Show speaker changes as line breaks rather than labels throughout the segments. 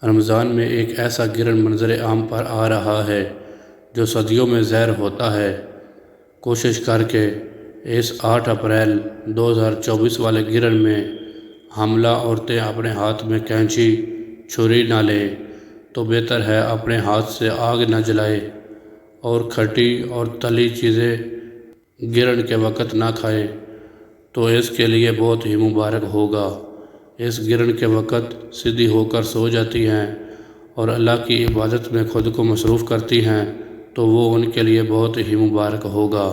رمضان میں ایک ایسا گرن منظر عام پر آ رہا ہے جو صدیوں میں زہر ہوتا ہے۔ کوشش کر کے اس 8 اپریل 2024 والے گرن میں حاملہ عورتیں اپنے ہاتھ میں کینچی چھری نہ لیں تو بہتر ہے اپنے ہاتھ سے آگ نہ جلائے اور کھٹی اور تلی چیزیں گرن کے وقت نہ کھائیں تو اس کے لیے بہت ہی مبارک ہوگا۔ اس گرن کے وقت سیدھی ہو کر سو جاتی ہیں اور اللہ کی عبادت میں خود کو مصروف کرتی ہیں تو وہ ان کے لیے بہت ہی مبارک ہوگا۔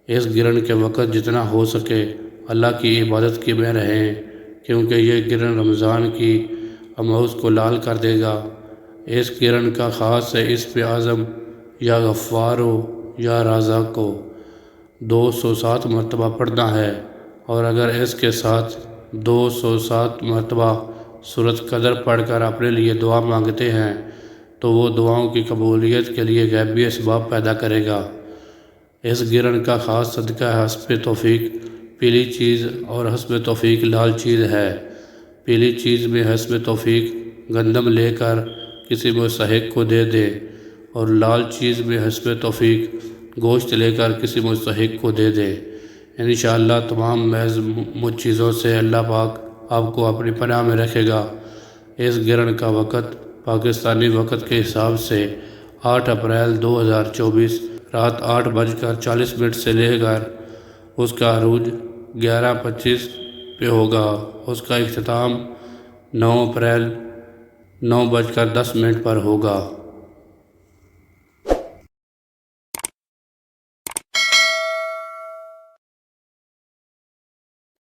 اس گرن کے وقت جتنا ہو سکے اللہ کی عبادت کی میں رہیں کیونکہ یہ گرن رمضان کی امعوس کو لال کر دے گا۔ اس گرن کا خاص ہے اس پہ اعظم یا غفارو یا رازق کو 207 مرتبہ پڑھنا ہے، اور اگر اس کے ساتھ 207 مرتبہ سورۃ قدر پڑھ کر اپنے لیے دعا مانگتے ہیں تو وہ دعاؤں کی قبولیت کے لیے غیبی اسباب پیدا کرے گا۔ اس گرن کا خاص صدقہ ہے حسب توفیق پیلی چیز اور حسب توفیق لال چیز ہے۔ پیلی چیز میں حسب توفیق گندم لے کر کسی مستحق کو دے دیں اور لال چیز میں حسب توفیق گوشت لے کر کسی مستحق کو دے دیں۔ انشاءاللہ تمام محض چیزوں سے اللہ پاک آپ کو اپنی پناہ میں رکھے گا۔ اس گرن کا وقت پاکستانی وقت کے حساب سے 8 اپریل 2024 رات 8:40 سے لے کر اس کا عروج 11:25 پہ ہوگا۔ اس کا اختتام 9 اپریل 9:10 پر ہوگا۔